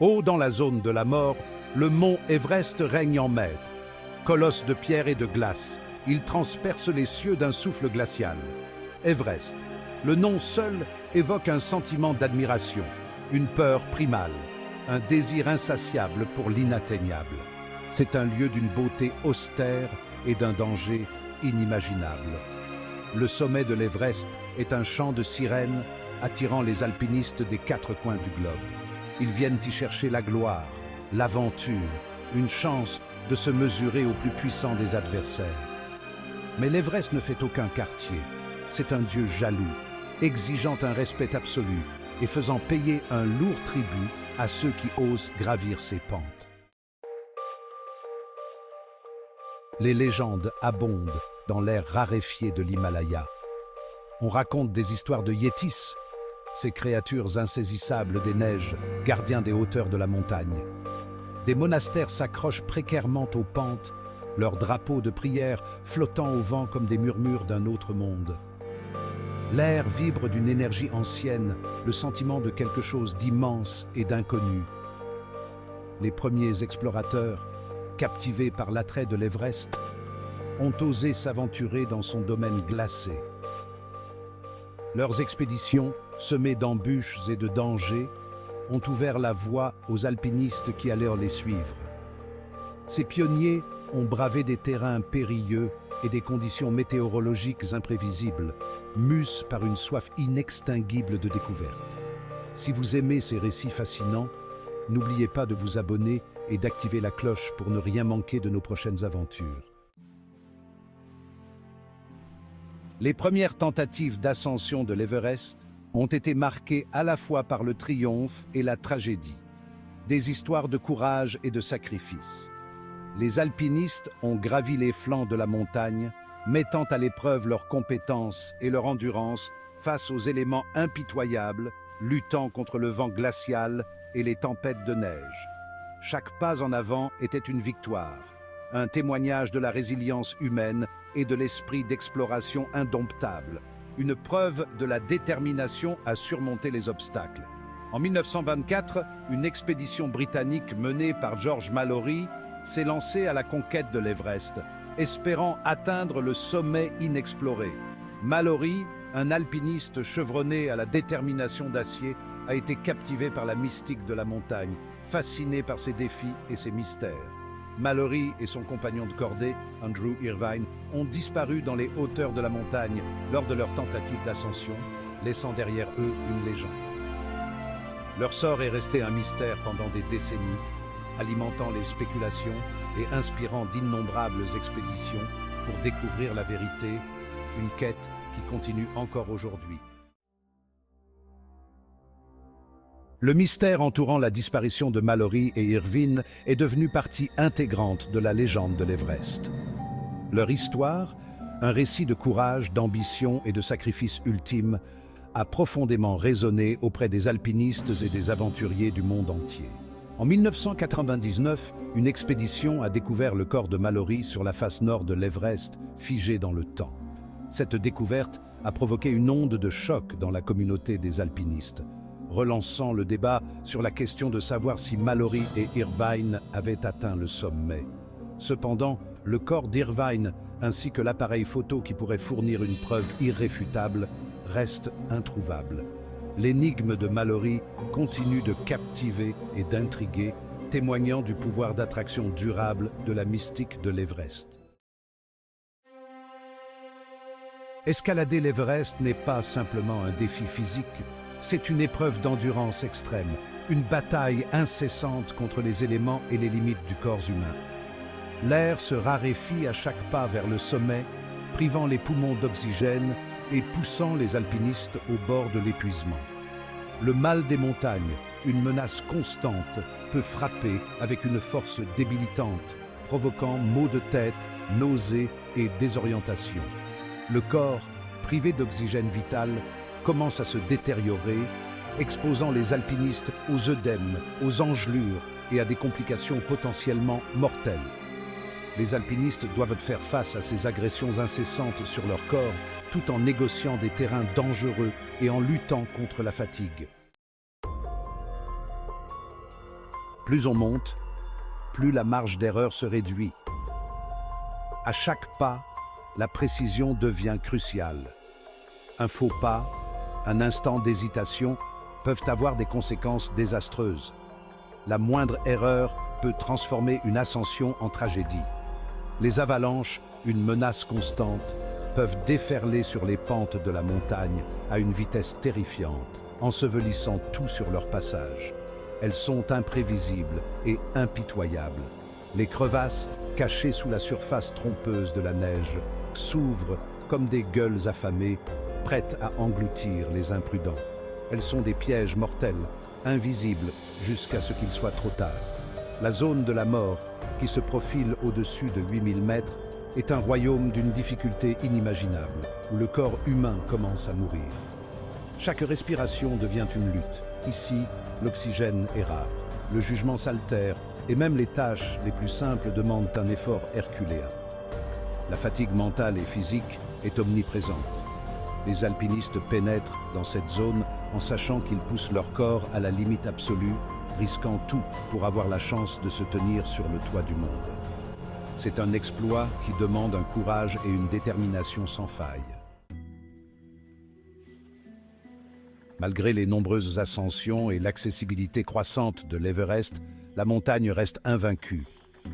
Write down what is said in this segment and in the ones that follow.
Haut dans la zone de la mort, le mont Everest règne en maître. Colosse de pierre et de glace, il transperce les cieux d'un souffle glacial. Everest, le nom seul évoque un sentiment d'admiration, une peur primale, un désir insatiable pour l'inatteignable. C'est un lieu d'une beauté austère et d'un danger inimaginable. Le sommet de l'Everest est un chant de sirènes attirant les alpinistes des quatre coins du globe. Ils viennent y chercher la gloire, l'aventure, une chance de se mesurer au plus puissant des adversaires. Mais l'Everest ne fait aucun quartier. C'est un dieu jaloux, exigeant un respect absolu et faisant payer un lourd tribut à ceux qui osent gravir ses pentes. Les légendes abondent dans l'air raréfié de l'Himalaya. On raconte des histoires de yétis, ces créatures insaisissables des neiges, gardiens des hauteurs de la montagne. Des monastères s'accrochent précairement aux pentes, leurs drapeaux de prière flottant au vent comme des murmures d'un autre monde. L'air vibre d'une énergie ancienne, le sentiment de quelque chose d'immense et d'inconnu. Les premiers explorateurs, captivés par l'attrait de l'Everest, ont osé s'aventurer dans son domaine glacé. Leurs expéditions, semées d'embûches et de dangers, ont ouvert la voie aux alpinistes qui allaient les suivre. Ces pionniers ont bravé des terrains périlleux et des conditions météorologiques imprévisibles, mus par une soif inextinguible de découverte. Si vous aimez ces récits fascinants, n'oubliez pas de vous abonner et d'activer la cloche pour ne rien manquer de nos prochaines aventures. Les premières tentatives d'ascension de l'Everest ont été marquées à la fois par le triomphe et la tragédie, des histoires de courage et de sacrifice. Les alpinistes ont gravi les flancs de la montagne, mettant à l'épreuve leurs compétences et leur endurance face aux éléments impitoyables, luttant contre le vent glacial et les tempêtes de neige. Chaque pas en avant était une victoire, un témoignage de la résilience humaine et de l'esprit d'exploration indomptable, une preuve de la détermination à surmonter les obstacles. En 1924, une expédition britannique menée par George Mallory s'est lancée à la conquête de l'Everest, espérant atteindre le sommet inexploré. Mallory, un alpiniste chevronné à la détermination d'acier, a été captivé par la mystique de la montagne, fasciné par ses défis et ses mystères. Mallory et son compagnon de cordée, Andrew Irvine, ont disparu dans les hauteurs de la montagne lors de leur tentative d'ascension, laissant derrière eux une légende. Leur sort est resté un mystère pendant des décennies, alimentant les spéculations et inspirant d'innombrables expéditions pour découvrir la vérité, une quête qui continue encore aujourd'hui. Le mystère entourant la disparition de Mallory et Irvine est devenu partie intégrante de la légende de l'Everest. Leur histoire, un récit de courage, d'ambition et de sacrifice ultime, a profondément résonné auprès des alpinistes et des aventuriers du monde entier. En 1999, une expédition a découvert le corps de Mallory sur la face nord de l'Everest, figé dans le temps. Cette découverte a provoqué une onde de choc dans la communauté des alpinistes, relançant le débat sur la question de savoir si Mallory et Irvine avaient atteint le sommet. Cependant, le corps d'Irvine ainsi que l'appareil photo qui pourrait fournir une preuve irréfutable reste introuvable. L'énigme de Mallory continue de captiver et d'intriguer, témoignant du pouvoir d'attraction durable de la mystique de l'Everest. Escalader l'Everest n'est pas simplement un défi physique, c'est une épreuve d'endurance extrême, une bataille incessante contre les éléments et les limites du corps humain. L'air se raréfie à chaque pas vers le sommet, privant les poumons d'oxygène et poussant les alpinistes au bord de l'épuisement. Le mal des montagnes, une menace constante, peut frapper avec une force débilitante, provoquant maux de tête, nausées et désorientation. Le corps, privé d'oxygène vital, commence à se détériorer, exposant les alpinistes aux œdèmes, aux engelures et à des complications potentiellement mortelles. Les alpinistes doivent faire face à ces agressions incessantes sur leur corps, tout en négociant des terrains dangereux et en luttant contre la fatigue. Plus on monte, plus la marge d'erreur se réduit. À chaque pas, la précision devient cruciale. Un faux pas, un instant d'hésitation peuvent avoir des conséquences désastreuses. La moindre erreur peut transformer une ascension en tragédie. Les avalanches, une menace constante, peuvent déferler sur les pentes de la montagne à une vitesse terrifiante, ensevelissant tout sur leur passage. Elles sont imprévisibles et impitoyables. Les crevasses, cachées sous la surface trompeuse de la neige, s'ouvrent comme des gueules affamées, prêtes à engloutir les imprudents. Elles sont des pièges mortels, invisibles jusqu'à ce qu'il soit trop tard. La zone de la mort, qui se profile au-dessus de 8000 mètres, est un royaume d'une difficulté inimaginable, où le corps humain commence à mourir. Chaque respiration devient une lutte. Ici, l'oxygène est rare, le jugement s'altère, et même les tâches les plus simples demandent un effort herculéen. La fatigue mentale et physique est omniprésente. Les alpinistes pénètrent dans cette zone en sachant qu'ils poussent leur corps à la limite absolue, risquant tout pour avoir la chance de se tenir sur le toit du monde. C'est un exploit qui demande un courage et une détermination sans faille. Malgré les nombreuses ascensions et l'accessibilité croissante de l'Everest, la montagne reste invaincue.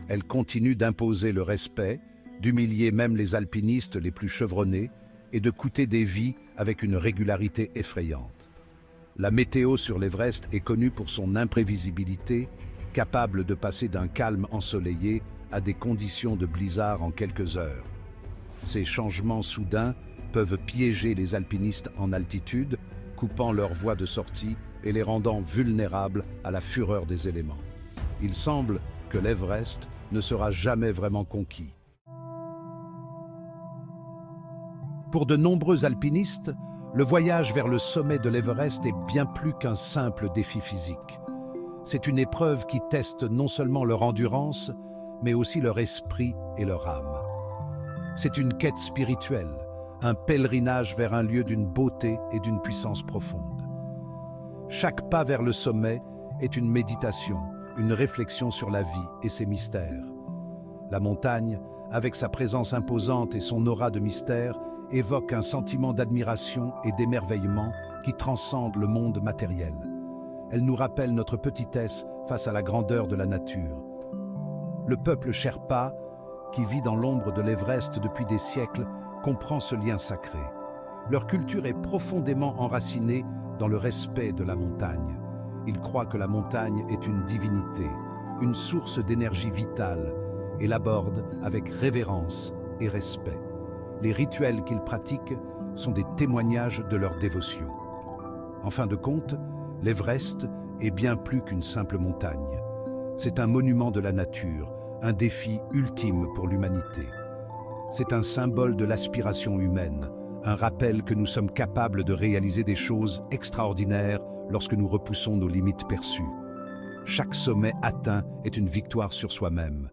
Elle continue d'imposer le respect, d'humilier même les alpinistes les plus chevronnés et de coûter des vies avec une régularité effrayante. La météo sur l'Everest est connue pour son imprévisibilité, capable de passer d'un calme ensoleillé à des conditions de blizzard en quelques heures. Ces changements soudains peuvent piéger les alpinistes en altitude, coupant leur voie de sortie et les rendant vulnérables à la fureur des éléments. Il semble que l'Everest ne sera jamais vraiment conquis. Pour de nombreux alpinistes, le voyage vers le sommet de l'Everest est bien plus qu'un simple défi physique. C'est une épreuve qui teste non seulement leur endurance, mais aussi leur esprit et leur âme. C'est une quête spirituelle, un pèlerinage vers un lieu d'une beauté et d'une puissance profonde. Chaque pas vers le sommet est une méditation, une réflexion sur la vie et ses mystères. La montagne, avec sa présence imposante et son aura de mystère, évoque un sentiment d'admiration et d'émerveillement qui transcende le monde matériel. Elle nous rappelle notre petitesse face à la grandeur de la nature. Le peuple Sherpa, qui vit dans l'ombre de l'Everest depuis des siècles, comprend ce lien sacré. Leur culture est profondément enracinée dans le respect de la montagne. Ils croient que la montagne est une divinité, une source d'énergie vitale, et l'abordent avec révérence et respect. Les rituels qu'ils pratiquent sont des témoignages de leur dévotion. En fin de compte, l'Everest est bien plus qu'une simple montagne. C'est un monument de la nature, un défi ultime pour l'humanité. C'est un symbole de l'aspiration humaine, un rappel que nous sommes capables de réaliser des choses extraordinaires lorsque nous repoussons nos limites perçues. Chaque sommet atteint est une victoire sur soi-même.